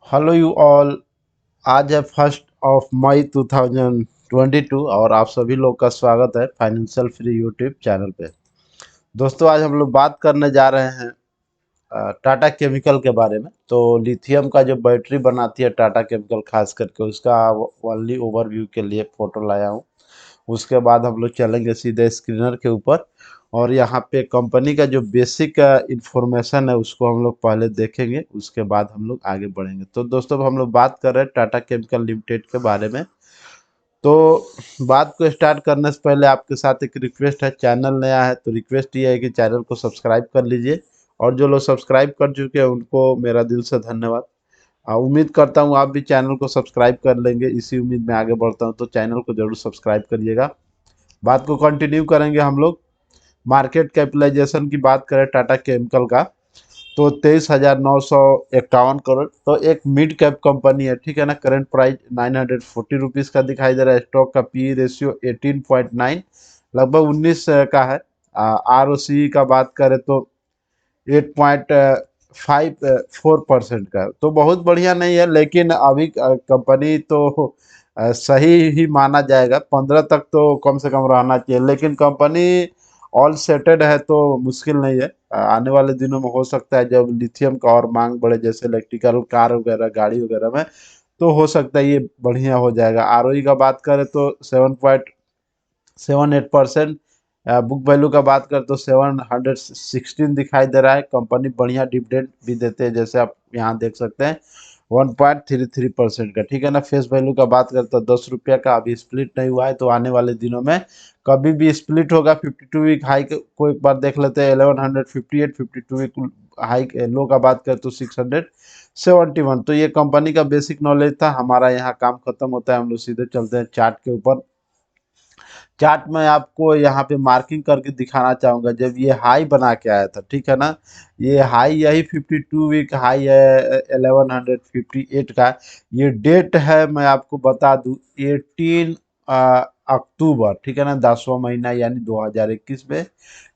Hello you all. आज है 1 मई 2022 और आप सभी लोग का स्वागत है फाइनेंशियल फ्री यूट्यूब चैनल पे। दोस्तों, आज हम लोग बात करने जा रहे हैं टाटा केमिकल के बारे में। तो लिथियम का जो बैटरी बनाती है टाटा केमिकल, खास करके उसका ओनली ओवरव्यू के लिए फ़ोटो लाया हूँ। उसके बाद हम लोग चलेंगे सीधे स्क्रीनर के ऊपर और यहाँ पे कंपनी का जो बेसिक इंफॉर्मेशन है उसको हम लोग पहले देखेंगे, उसके बाद हम लोग आगे बढ़ेंगे। तो दोस्तों, अब हम लोग बात कर रहे हैं टाटा केमिकल लिमिटेड के बारे में। तो बात को स्टार्ट करने से पहले आपके साथ एक रिक्वेस्ट है। चैनल नया है तो रिक्वेस्ट ये है कि चैनल को सब्सक्राइब कर लीजिए, और जो लोग सब्सक्राइब कर चुके हैं उनको मेरा दिल से धन्यवाद। उम्मीद करता हूँ आप भी चैनल को सब्सक्राइब कर लेंगे। इसी उम्मीद में आगे बढ़ता हूँ, तो चैनल को जरूर सब्सक्राइब करिएगा। बात को कंटिन्यू करेंगे हम लोग। मार्केट कैपिटलाइजेशन की बात करें टाटा केमिकल का, तो 23,951 करोड़। तो एक मिड कैप कंपनी है, ठीक है ना। करंट प्राइस 940 रुपीज़ का दिखाई दे रहा है। स्टॉक का पी रेशियो 18.9, लगभग 19 का है। आर ओ सी का बात करें तो 8.54% का है। तो बहुत बढ़िया नहीं है, लेकिन अभी कंपनी तो सही ही माना जाएगा। 15 तक तो कम से कम रहना चाहिए, लेकिन कंपनी ऑल सेटेड है तो मुश्किल नहीं है। आने वाले दिनों में हो सकता है जब लिथियम का और मांग बढ़े, जैसे इलेक्ट्रिकल कार वगैरह, गाड़ी वगैरह में, तो हो सकता है ये बढ़िया हो जाएगा। आरओई का बात करें तो 7.78%। बुक वैल्यू का बात करें तो 716 दिखाई दे रहा है। कंपनी बढ़िया डिविडेंड भी देते हैं, जैसे आप यहाँ देख सकते हैं 1.33% का, ठीक है ना। फेस वैल्यू का बात करें तो 10 रुपया का, अभी स्प्लिट नहीं हुआ है, तो आने वाले दिनों में कभी भी स्प्लिट होगा। 52 वीक हाई को एक बार देख लेते हैं, 1158। 52 वीक हाई लो का बात करें तो 671। तो ये कंपनी का बेसिक नॉलेज था। हमारा यहाँ काम खत्म होता है, हम लोग सीधे चलते हैं चार्ट के ऊपर। चार्ट में आपको यहाँ पे मार्किंग करके दिखाना चाहूँगा, जब ये हाई बना के आया था, ठीक है ना। ये हाई यही 52 वीक हाई है 1158 का। ये डेट है, मैं आपको बता दूँ, 18 अक्टूबर, ठीक है ना, 10वां महीना यानी 2021 में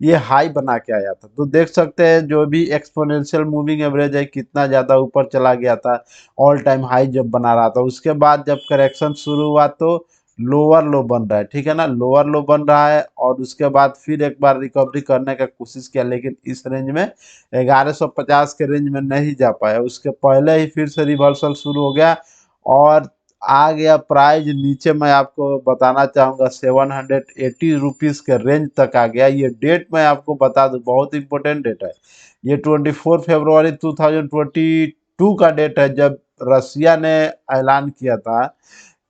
ये हाई बना के आया था। तो देख सकते हैं जो भी एक्सपोनेंशियल मूविंग एवरेज है कितना ज़्यादा ऊपर चला गया था। ऑल टाइम हाई जब बना रहा था, उसके बाद जब करेक्शन शुरू हुआ तो लोअर लो बन रहा है, ठीक है ना। लोअर लो बन रहा है और उसके बाद फिर एक बार रिकवरी करने का कोशिश किया, लेकिन इस रेंज में 1150 के रेंज में नहीं जा पाया। उसके पहले ही फिर से रिवर्सल शुरू हो गया और आ गया प्राइस नीचे। मैं आपको बताना चाहूँगा 780 रुपीज़ के रेंज तक आ गया। ये डेट मैं आपको बता दूँ, बहुत इंपॉर्टेंट डेट है। ये 24 फरवरी 2022 का डेट है, जब रसिया ने ऐलान किया था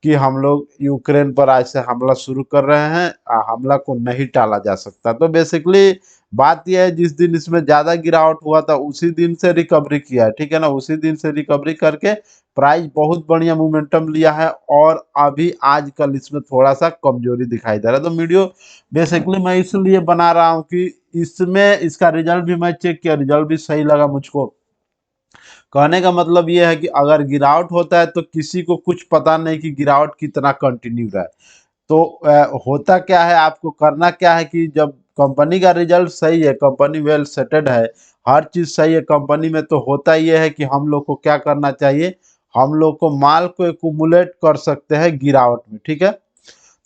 कि हम लोग यूक्रेन पर आज से हमला शुरू कर रहे हैं। हमला को नहीं टाला जा सकता। तो बेसिकली बात यह है, जिस दिन इसमें ज़्यादा गिरावट हुआ था उसी दिन से रिकवरी किया है, ठीक है ना। उसी दिन से रिकवरी करके प्राइस बहुत बढ़िया मोमेंटम लिया है, और अभी आजकल इसमें थोड़ा सा कमजोरी दिखाई दे रहा है। तो वीडियो बेसिकली मैं इसलिए बना रहा हूँ कि इसमें इसका रिजल्ट भी मैं चेक किया, रिजल्ट भी सही लगा मुझको। कहने का मतलब ये है कि अगर गिरावट होता है तो किसी को कुछ पता नहीं कि गिरावट कितना कंटिन्यू रहा है। तो होता क्या है, आपको करना क्या है कि जब कंपनी का रिजल्ट सही है, कंपनी वेल सेटेड है, हर चीज़ सही है कंपनी में, तो होता ये है कि हम लोग को क्या करना चाहिए, हम लोग को माल को एकुमुलेट कर सकते हैं गिरावट में, ठीक है।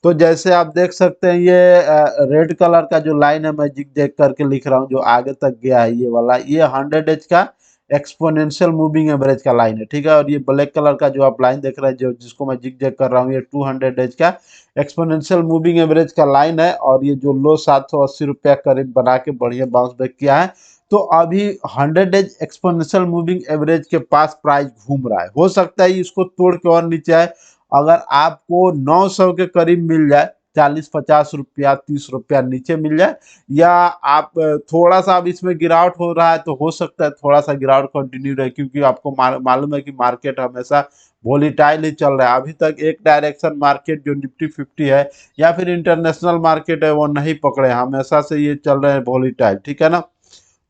तो जैसे आप देख सकते हैं ये रेड कलर का जो लाइन है, मैं जिग जैग करके लिख रहा हूँ, जो आगे तक गया है ये वाला, ये 100 एज का एक्सपोनेंशियल मूविंग एवरेज का लाइन है, ठीक है। और ये ब्लैक कलर का जो आप लाइन देख रहे हैं, जो जिसको मैं जिग जैग कर रहा हूँ, ये 200 एज का एक्सपोनेंशियल मूविंग एवरेज का लाइन है। और ये जो लो 780 रुपया करीब बना के बढ़िया बाउंस बैक किया है। तो अभी 100 एज एक्सपोनेंशियल मूविंग एवरेज के पास प्राइस घूम रहा है। हो सकता है इसको तोड़ के और नीचे आए। अगर आपको 900 के करीब मिल जाए, 40-50 रुपया 30 रुपया नीचे मिल जाए, या आप थोड़ा सा, अब इसमें गिरावट हो रहा है तो हो सकता है थोड़ा सा गिरावट कंटिन्यू रहे, क्योंकि आपको मालूम है कि मार्केट हमेशा वोलेटाइल ही चल रहा है। अभी तक एक डायरेक्शन मार्केट जो निफ्टी 50 है या फिर इंटरनेशनल मार्केट है वो नहीं पकड़े, हमेशा से ये चल रहे हैं वोलेटाइल, ठीक है ना।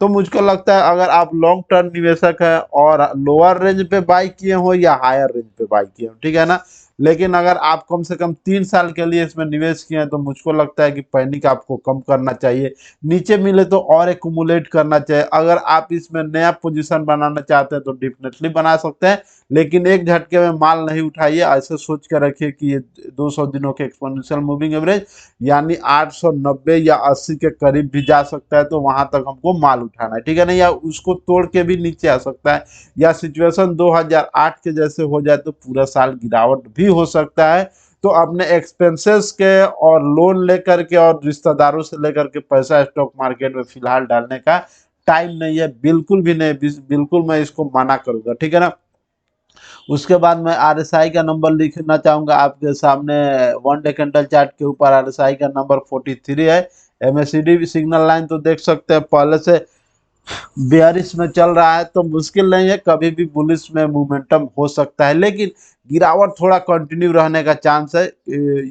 तो मुझको लगता है अगर आप लॉन्ग टर्म निवेशक है और लोअर रेंज पे बाई किए हो या हायर रेंज पे बाई किए हो, ठीक है ना, लेकिन अगर आप कम से कम 3 साल के लिए इसमें निवेश किए हैं तो मुझको लगता है कि पैनिक आपको कम करना चाहिए। नीचे मिले तो और एक्यूमुलेट करना चाहिए। अगर आप इसमें नया पोजीशन बनाना चाहते हैं तो डेफिनेटली बना सकते हैं, लेकिन एक झटके में माल नहीं उठाइए। ऐसे सोच कर रखिए कि ये 200 दिनों के एक्सपोनेंशियल मूविंग एवरेज यानी 890 या 80 के करीब भी जा सकता है, तो वहां तक हमको माल उठाना है, ठीक है ना। या उसको तोड़ के भी नीचे आ सकता है, या सिचुएशन 2008 के जैसे हो जाए तो पूरा साल गिरावट भी हो सकता है। तो अपने एक्सपेंसेस के और लोन लेकर के और रिश्तेदारों से लेकर के पैसा स्टॉक मार्केट में फिलहाल डालने का टाइम नहीं है, बिल्कुल भी नहीं। बिल्कुल मैं इसको मना करूंगा, ठीक है ना। उसके बाद मैं आरएसआई का नंबर लिखना चाहूंगा आपके सामने। वन डे कैंडल चार्ट के ऊपर आरएसआई का नंबर 43 है। एमएसीडी सिग्नल लाइन तो देख सकते हैं पहले से बेयरिश में चल रहा है, तो मुश्किल नहीं है, कभी भी बुलिश में मोमेंटम हो सकता है, लेकिन गिरावट थोड़ा कंटिन्यू रहने का चांस है।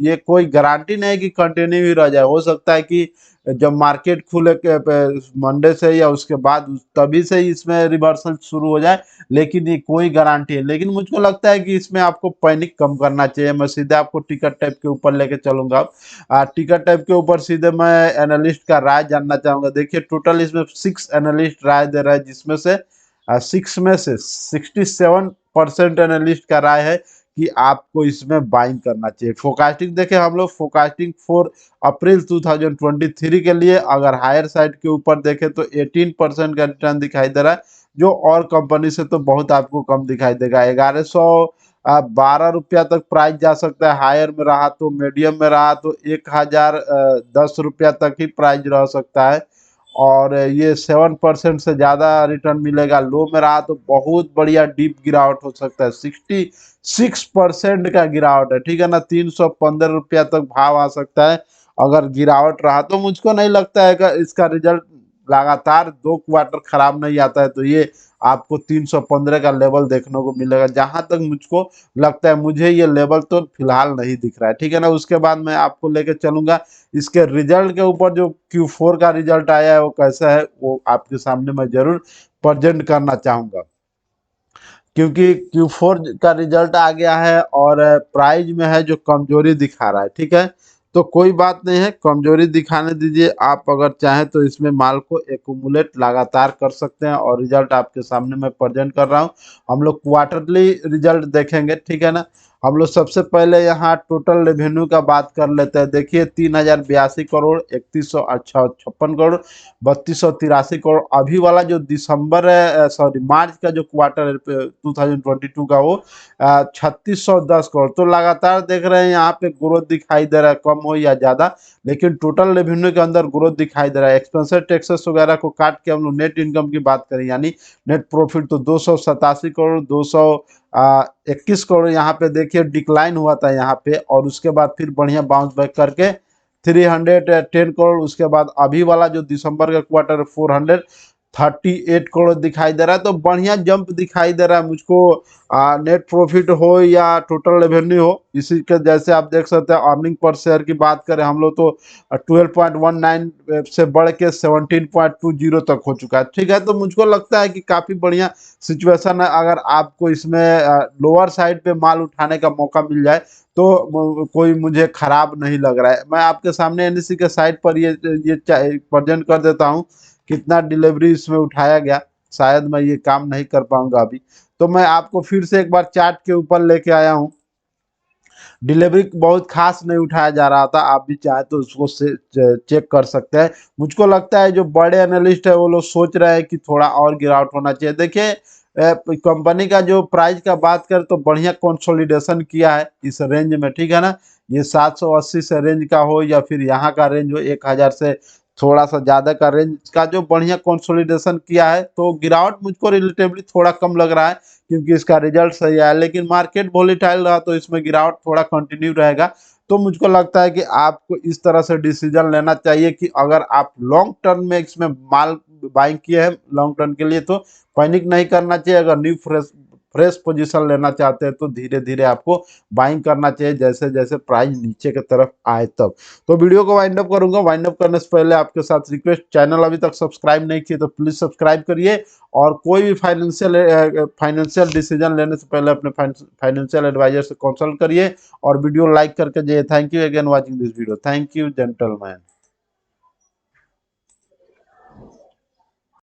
ये कोई गारंटी नहीं है कि कंटिन्यू ही रह जाए। हो सकता है कि जब मार्केट खुले मंडे से या उसके बाद तभी से ही इसमें रिवर्सल शुरू हो जाए, लेकिन ये कोई गारंटी है। लेकिन मुझको लगता है कि इसमें आपको पैनिक कम करना चाहिए। मैं सीधे आपको टिकट टाइप के ऊपर लेके चलूंगा। टिकट टाइप के ऊपर सीधे मैं एनालिस्ट का राय जानना चाहूंगा। देखिए टोटल इसमें 6 एनालिस्ट राय दे रहा है, जिसमें से 6 में से 67% एनालिस्ट का राय है कि आपको इसमें बाइंग करना चाहिए। फोकास्टिंग देखें हम लोग, फोकास्टिंग फॉर अप्रैल 2023 के लिए अगर हायर साइड के ऊपर देखें तो 18% का रिटर्न दिखाई दे रहा है, जो और कंपनी से तो बहुत आपको कम दिखाई देगा। 1112 रुपया तक प्राइस जा सकता है, हायर में रहा तो, मीडियम में रहा तो 1010 रुपया तक ही प्राइस रह सकता है। और ये 7% से ज़्यादा रिटर्न मिलेगा। लो में रहा तो बहुत बढ़िया डीप गिरावट हो सकता है, 66% का गिरावट है, ठीक है ना। 315 रुपया तक भाव आ सकता है अगर गिरावट रहा। तो मुझको नहीं लगता है कि इसका रिजल्ट लगातार 2 क्वार्टर खराब नहीं आता है तो ये आपको 315 का लेवल देखने को मिलेगा। जहां तक मुझको लगता है, मुझे ये लेवल तो फिलहाल नहीं दिख रहा है, ठीक है ना। उसके बाद मैं आपको लेकर चलूंगा इसके रिजल्ट के ऊपर। जो Q4 का रिजल्ट आया है वो कैसा है वो आपके सामने मैं जरूर प्रेजेंट करना चाहूंगा, क्योंकि Q4 का रिजल्ट आ गया है और प्राइस में है जो कमजोरी दिखा रहा है, ठीक है। तो कोई बात नहीं है, कमजोरी दिखाने दीजिए। आप अगर चाहें तो इसमें माल को एक्यूमुलेट लगातार कर सकते हैं, और रिजल्ट आपके सामने मैं प्रेजेंट कर रहा हूं। हम लोग क्वार्टरली रिजल्ट देखेंगे, ठीक है ना। हम लोग सबसे पहले यहाँ टोटल रेवेन्यू का बात कर लेते हैं। देखिए 3082 करोड़, 3156 करोड़, 3283 करोड़। अभी वाला जो दिसंबर है, सॉरी मार्च का जो क्वार्टर है 2022 का, वो 3610 करोड़। तो लगातार देख रहे हैं यहाँ पे ग्रोथ दिखाई दे रहा है, कम हो या ज्यादा, लेकिन टोटल रेवेन्यू के अंदर ग्रोथ दिखाई दे रहा है। एक्सपेंसेस टैक्सेस वगैरह को काट के हम लोग नेट इनकम की बात करें, यानी नेट प्रॉफिट, तो 287 करोड़, 221 करोड़ यहाँ पे देखिए डिक्लाइन हुआ था यहाँ पे, और उसके बाद फिर बढ़िया बाउंस बैक करके 310 करोड़। उसके बाद अभी वाला जो दिसंबर का क्वार्टर 438 करोड़ दिखाई दे रहा है। तो बढ़िया जंप दिखाई दे रहा है मुझको। नेट प्रॉफिट हो या टोटल रेवेन्यू हो, इसी के जैसे आप देख सकते हैं। अर्निंग पर शेयर की बात करें हम लोग तो 12.19 से बढ़ के 17.20 तक हो चुका है, ठीक है। तो मुझको लगता है कि काफी बढ़िया सिचुएशन है। अगर आपको इसमें लोअर साइड पे माल उठाने का मौका मिल जाए तो कोई मुझे खराब नहीं लग रहा है। मैं आपके सामने एनएससी के साइट पर ये प्रेजेंट कर देता हूँ कितना डिलीवरी इसमें उठाया गया। शायद मैं ये काम नहीं कर पाऊंगा अभी, तो मैं आपको फिर से एक बार चार्ट के ऊपर लेके आया हूँ। डिलीवरी बहुत खास नहीं उठाया जा रहा था, आप भी चाहे तो उसको से चेक कर सकते हैं। मुझको लगता है जो बड़े एनालिस्ट है वो लोग सोच रहे हैं कि थोड़ा और गिरावट होना चाहिए। देखिए कंपनी का जो प्राइस का बात करें तो बढ़िया कंसोलिडेशन किया है इस रेंज में, ठीक है ना। ये 780 से रेंज का हो या फिर यहाँ का रेंज हो 1000 से थोड़ा सा ज्यादा का रेंज का, जो बढ़िया कंसोलिडेशन किया है, तो गिरावट मुझको रिलेटिवली थोड़ा कम लग रहा है क्योंकि इसका रिजल्ट सही आया। लेकिन मार्केट वोलेटाइल रहा तो इसमें गिरावट थोड़ा कंटिन्यू रहेगा। तो मुझको लगता है कि आपको इस तरह से डिसीजन लेना चाहिए कि अगर आप लॉन्ग टर्म में इसमें माल बाइंग किए हैं लॉन्ग टर्म के लिए, तो पैनिक नहीं करना चाहिए। अगर न्यू फ्रेश फ्रेश पोजीशन लेना चाहते हैं तो धीरे धीरे आपको बाइंग करना चाहिए, जैसे जैसे प्राइस नीचे की तरफ आए तब। तो वीडियो को वाइंड अप करूंगा। वाइंड अप करने से पहले आपके साथ रिक्वेस्ट, चैनल अभी तक सब्सक्राइब नहीं किए तो प्लीज सब्सक्राइब करिए, और कोई भी फाइनेंशियल डिसीजन लेने से पहले अपने फाइनेंशियल एडवाइजर से कंसल्ट करिए, और वीडियो लाइक करके जाइए। Thank you again watching this video. Thank you gentleman.